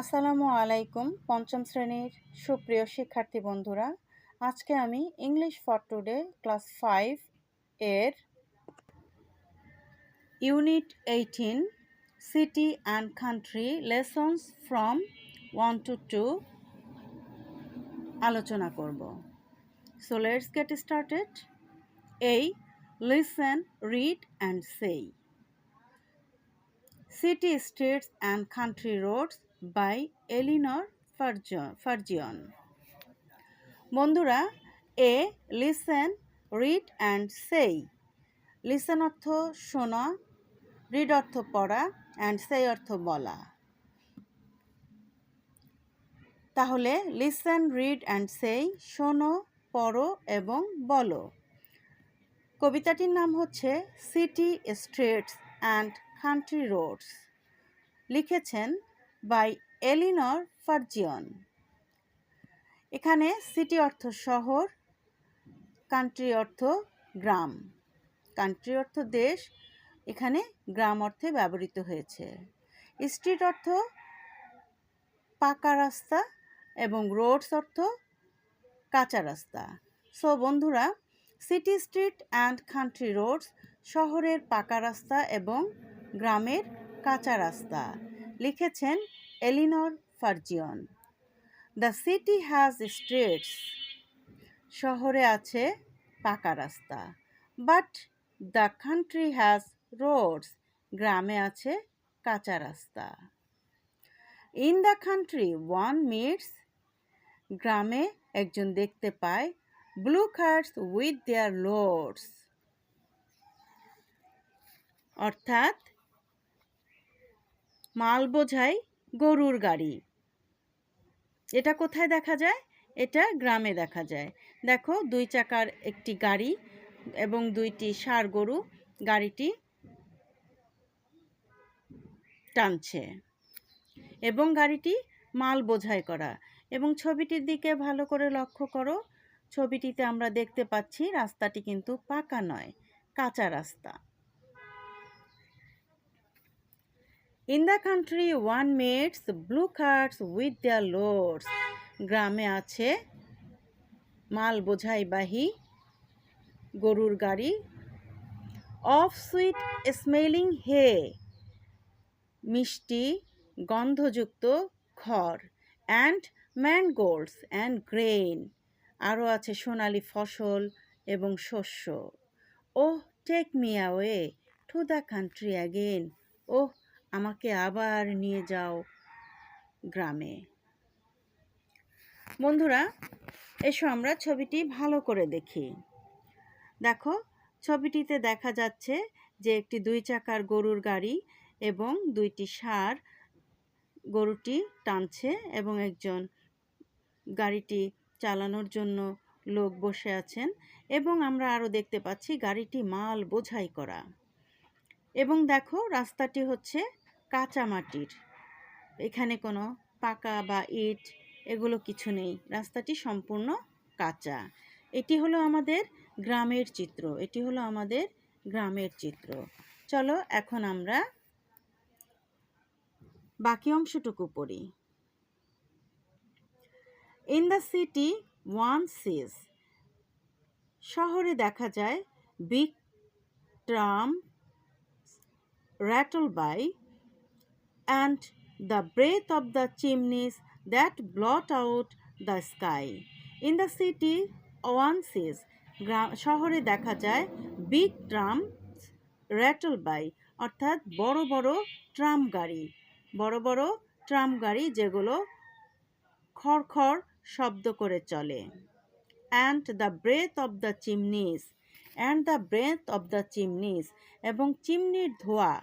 আসসালামু আলাইকুম পঞ্চম শ্রেণীর সুপ্রিয় শিক্ষার্থী বন্ধুরা, আজকে আমি ইংলিশ ফর টুডে ক্লাস 5 এর unit 18 city and country lessons from 1 to 2 আলোচনা করব। So let's get started. Listen, read and say. City Streets and Country Roads by Eleanor Farjeon. বন্ধুরা, listen, read and say. Listen অর্থ শোনা, read অর্থ পড়া, and সেই অর্থ বলা। তাহলে লিসেন, রিড অ্যান্ড সেই, শোনো, পড়ো এবং বলো। কবিতাটির নাম হচ্ছে city streets and country roads, লিখেছেন বাই এলিনর ফার্জিয়ন। এখানে সিটি অর্থ শহর, কান্ট্রি অর্থ গ্রাম, কান্ট্রি অর্থ দেশ, এখানে গ্রাম অর্থে ব্যবহৃত হয়েছে। স্ট্রিট অর্থ পাকা রাস্তা এবং রোডস অর্থ কাঁচা রাস্তা। সো বন্ধুরা, city street and country roads, শহরের পাকা রাস্তা এবং গ্রামের কাঁচা রাস্তা, লিখেছেন Eleanor Farjeon. The city has streets, শহরে আছে পাকা রাস্তা। But the country has roads, গ্রামে আছে কাঁচা রাস্তা। In the country one meets, গ্রামে একজন দেখতে পায় blue carts with their loads, অর্থাৎ মাল বোঝাই গরুর গাড়ি। এটা কোথায় দেখা যায়? এটা গ্রামে দেখা যায়। দেখো, 2 চাকার একটি গাড়ি এবং 2টি ষাঁড় গরু গাড়িটি টানছে এবং গাড়িটি মাল বোঝাই করা। এবং ছবিটির দিকে ভালো করে লক্ষ্য করো, ছবিটিতে আমরা দেখতে পাচ্ছি রাস্তাটি কিন্তু পাকা নয়, কাঁচা রাস্তা। In the country one meets blue carts with their loads, গ্রামে আছে মাল বোঝাইবাহী গরুর গাড়ি। অফ সুইট স্মেলিং হে, মিষ্টি গন্ধযুক্ত খড়। অ্যান্ড ম্যানগোল্ডস অ্যান্ড গ্রেন, আরও আছে সোনালি ফসল এবং শস্য। Oh take me away to the country again, oh আমাকে আবার নিয়ে যাও গ্রামে। বন্ধুরা, এসো আমরা ছবিটি ভালো করে দেখি। দেখো, ছবিটিতে দেখা যাচ্ছে যে একটি 2 চাকার গরুর গাড়ি এবং 2টি ষাঁড় গরুটি টানছে এবং একজন গাড়িটি চালানোর জন্য লোক বসে আছেন। এবং আমরা আরও দেখতে পাচ্ছি গাড়িটি মাল বোঝাই করা। এবং দেখো, রাস্তাটি হচ্ছে কাঁচা মাটির, এখানে কোনো পাকা বা ইট এগুলো কিছু নেই, রাস্তাটি সম্পূর্ণ কাঁচা। এটি হলো আমাদের গ্রামের চিত্র, এটি হলো আমাদের গ্রামের চিত্র। চলো এখন আমরা বাকি অংশটুকু পড়ি। ইন দ্য সিটি ওয়ান সিজ, শহরে দেখা যায় big tram rattle by and the breath of the chimneys that blot out the sky. In the city one sees, শহরে দেখা যায় বিগ ট্রাম rattle by, অর্থাৎ বড় বড় ট্রাম গাড়ি, বড় বড় ট্রাম গাড়ি যেগুলো খড়খড় শব্দ করে চলে। and the breath of the chimneys, and the breath of the chimneys, এবং চিমনির ধোঁয়া,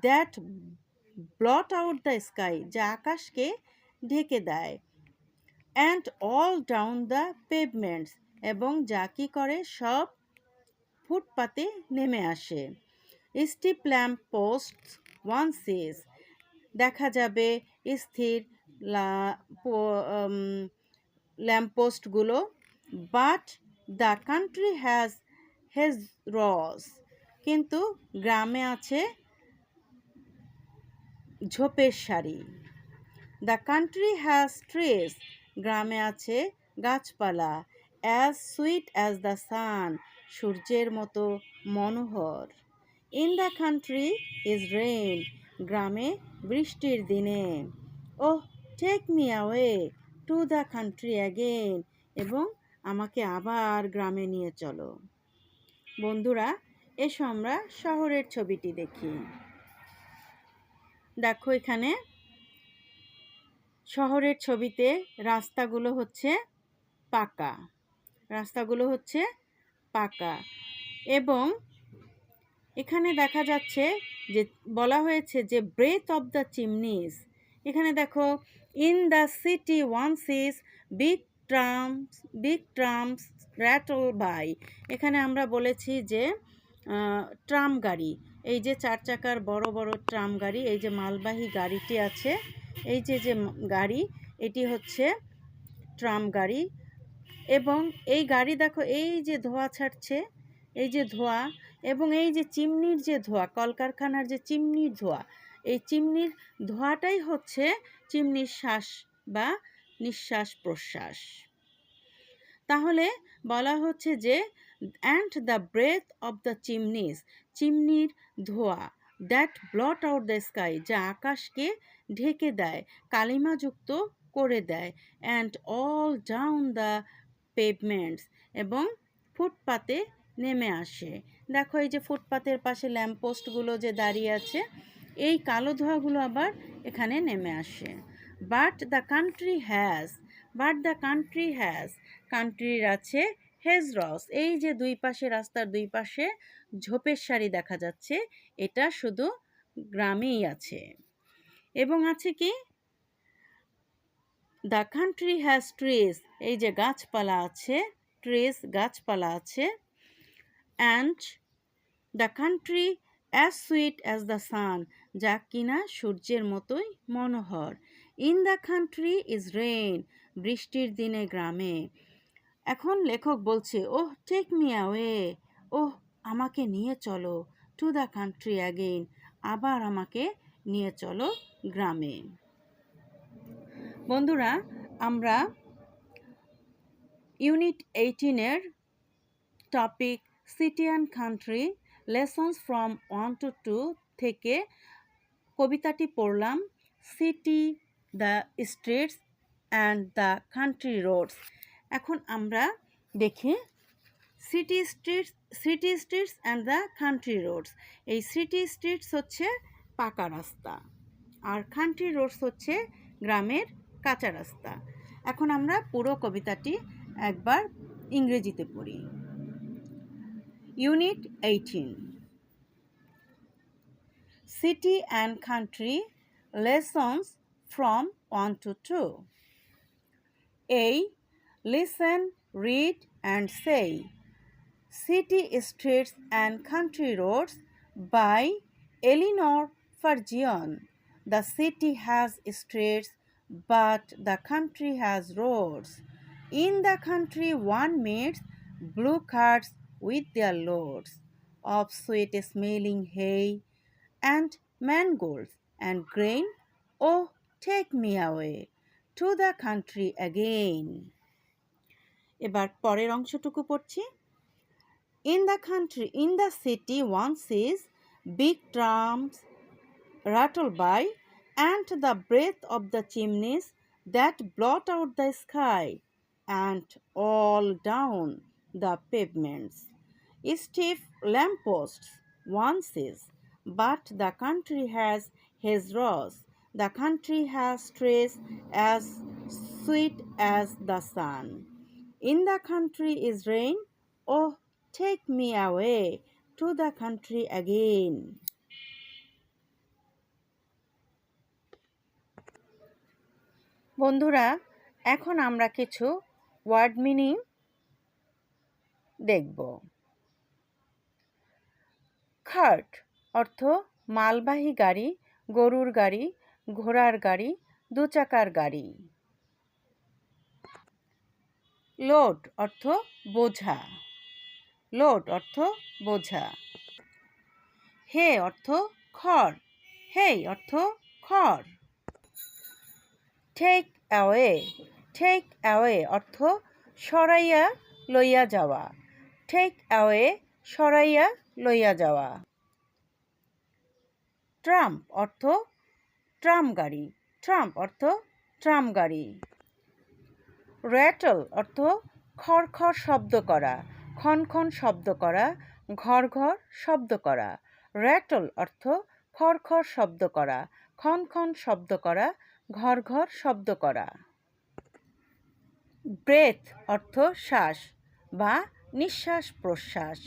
that blot out the sky, যা আকাশকে ঢেকে দেয়। and all down the pavements, এবং যা কি করে সব ফুটপাতে নেমে আসে। steep lamp posts one sees, দেখা যাবে স্থির ল্যাম্পপোস্টগুলো। বাট দ্য কান্ট্রি হ্যাজ হেজরস, কিন্তু গ্রামে আছে ঝোপের সারি। দ্য কান্ট্রি হ্যাজ ট্রিজ, গ্রামে আছে গাছপালা। As sweet as the sun, সূর্যের মতো মনোহর। In the country is rain, গ্রামে বৃষ্টির দিনে। Oh take me away to the country again, এবং আমাকে আবার গ্রামে নিয়ে চলো। বন্ধুরা, এসো আমরা শহরের ছবিটি দেখি। দেখো এখানে শহরের ছবিতে রাস্তাগুলো হচ্ছে পাকা, রাস্তাগুলো হচ্ছে পাকা, এবং এখানে দেখা যাচ্ছে যে বলা হয়েছে যে ব্রেথ অফ দ্য চিমনিস। এখানে দেখো, in the city one sees big trams rattle by. এখানে আমরা বলেছি যে ট্রাম গাড়ি, এই যে 4 চাকার বড় বড় ট্রাম গাড়ি, এই যে মালবাহী গাড়িটি আছে, এই যে গাড়ি, এটি হচ্ছে ট্রাম গাড়ি। এবং এই গাড়ি দেখো, এই যে ধোঁয়া ছাড়ছে, এই যে ধোঁয়া, এবং এই যে চিমনির যে ধোঁয়া, কলকারখানার যে চিমনির ধোঁয়া, এই চিমনির ধোঁয়াটাই হচ্ছে চিমনির শ্বাস বা নিঃশ্বাস প্রশ্বাস। তাহলে বলা হচ্ছে যে and the breath of the chimneys, চিমনির ধোঁয়া, that blot out the sky, যা আকাশকে ঢেকে দেয়, কালিমাযুক্ত করে দেয়, and all down the pavements, এবং ফুটপাতে নেমে আসে। দেখো এই যে ফুটপাতের পাশে ল্যাম্পপোস্টগুলো যে দাঁড়িয়ে আছে, এই কালো ধোঁয়াগুলো আবার এখানে নেমে আসে। বাট দ্য কান্ট্রি হ্যাজ, কান্ট্রির আছে হেজরস, এই যে দুই পাশে, রাস্তার দুই পাশে ঝোপের সারি দেখা যাচ্ছে, এটা শুধু গ্রামেই আছে। এবং আছে কি, দ্য কান্ট্রি হ্যাজ ট্রিজ, এই যে গাছপালা আছে, ট্রিজ গাছপালা আছে। And the country as sweet as the sun, যা কিনা সূর্যের মতোই মনোহর। In the country is rain, বৃষ্টির দিনে গ্রামে। এখন লেখক বলছে, oh take me away, oh আমাকে নিয়ে চলো, টু দ্য কান্ট্রি অ্যাগেইন, আবার আমাকে নিয়ে চলো গ্রামে। বন্ধুরা, আমরা ইউনিট 18-এর topic city and country lessons from 1 to 2 থেকে কবিতাটি পড়লাম, city, the streets and the country roads. এখন আমরা দেখি city streets and the country roads. এই সিটি স্ট্রিটস হচ্ছে পাকা রাস্তা, আর কান্ট্রি রোডস হচ্ছে গ্রামের কাঁচা রাস্তা। এখন আমরা পুরো কবিতাটি একবার ইংরেজিতে পড়ি। Unit 18, City and Country, Lessons from 1 to 2. A. Listen, read and say. City Streets and Country Roads by Eleanor Farjeon. The city has streets, but the country has roads. In the country, one meets blue carts with their loads of sweet-smelling hay and mangolds and grain. Oh, take me away to the country again. এবার পরের অংশটুকু পড়ছি। In the city, one sees big trams rattle by, and the breath of the chimneys that blot out the sky, and all down the pavements. Stiff lampposts one sees, but the country has hedgerows. The country has trees as sweet as the sun. In the country is rain. Oh, take me away to the country again. বন্ধুরা, এখন আমরা কিছু word meaning দেখব। Cart অর্থ মালবাহী গাড়ি, গরুর গাড়ি, ঘোড়ার গাড়ি, 2 চাকার গাড়ি। লোড অর্থ বোঝা, হে অর্থ খড়, হেই অর্থ খড়। টেক অ্যাওয়ে, টেক অ্যাওয়ে অর্থ সরাইয়া লইয়া যাওয়া, টেক অ্যাওয়ে সরাইয়া লইয়া যাওয়া। ট্রাম্প অর্থ ট্রাম গাড়ি, ট্রাম্প অর্থ ট্রাম গাড়ি। র্যাটল অর্থ খড়খড় শব্দ করা, খন খন শব্দ করা, ঘর ঘর শব্দ করা। র্যাটল অর্থ খড়খড় শব্দ করা, খন খন শব্দ করা, ঘর ঘর শব্দ করা। ব্রেথ অর্থ শ্বাস বা নিঃশ্বাস প্রশ্বাস,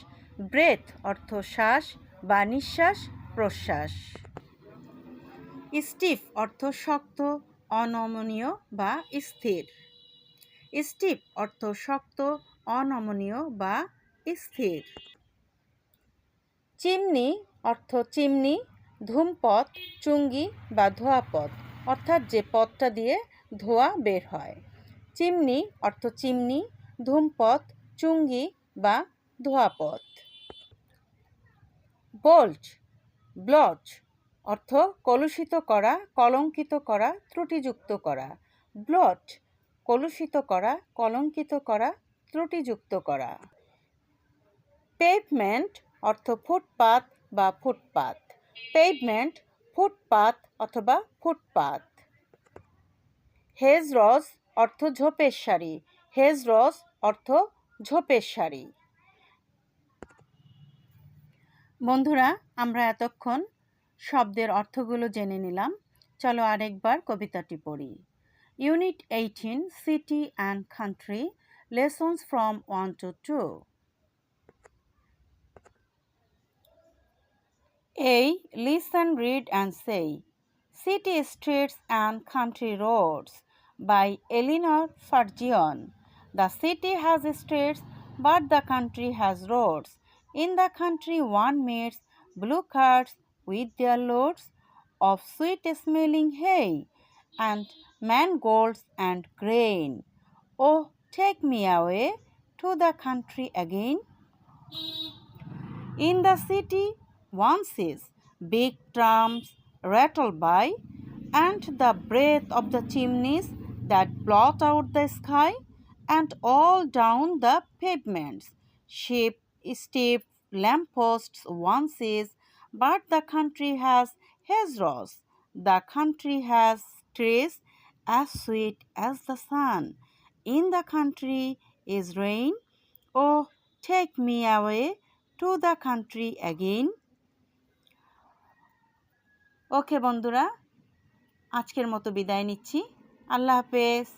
ব্রেথ অর্থ শ্বাস বা নিঃশ্বাস প্রশ্বাস। স্টিফ অর্থ শক্ত, অনমনীয় বা স্থির, স্টিফ অর্থ শক্ত, অনমনীয় বা স্থির। চিমনি অর্থ চিমনি, ধূমপথ, চুঙ্গি বা ধোঁয়া পথ, অর্থাৎ যে পথটা দিয়ে ধোঁয়া বের হয়। চিমনি অর্থ চিমনি, ধূমপথ, চুঙ্গি বা ধোঁয়া পথ। বোল্ট, ব্লচ অর্থ কলুষিত করা, কলঙ্কিত করা, ত্রুটিযুক্ত করা। ব্লট কলুষিত করা, কলঙ্কিত করা, ত্রুটিযুক্ত করা। পেভমেন্ট অর্থ ফুটপাত বা ফুটপাত, পেভমেন্ট ফুটপাত অথবা ফুটপাত। হেজরজ অর্থ ঝোপের সারি, হেজরজ অর্থ ঝোপের সারি। বন্ধুরা, আমরা এতক্ষণ শব্দের অর্থগুলো জেনে নিলাম। চলো আরেকবার কবিতাটি পড়ি। Unit 18, city and country, lessons from 1 to 2. A. Listen, read and say. City Streets and Country Roads by Eleanor Farjeon. The city has streets, but the country has roads. In the country, one meets blue carts with their loads of sweet-smelling hay and mangolds and grain. Oh, take me away to the country again. In the city, one sees big trams rattle by, and the breath of the chimneys that blot out the sky, and all down the pavements, steep lampposts one sees, but the country has hedgerows. The country has trees as sweet as the sun. In the country is rain. Oh, take me away to the country again. ওকে বন্ধুরা, আজকের মতো বিদায় নিচ্ছি। আল্লাহ হাফেজ।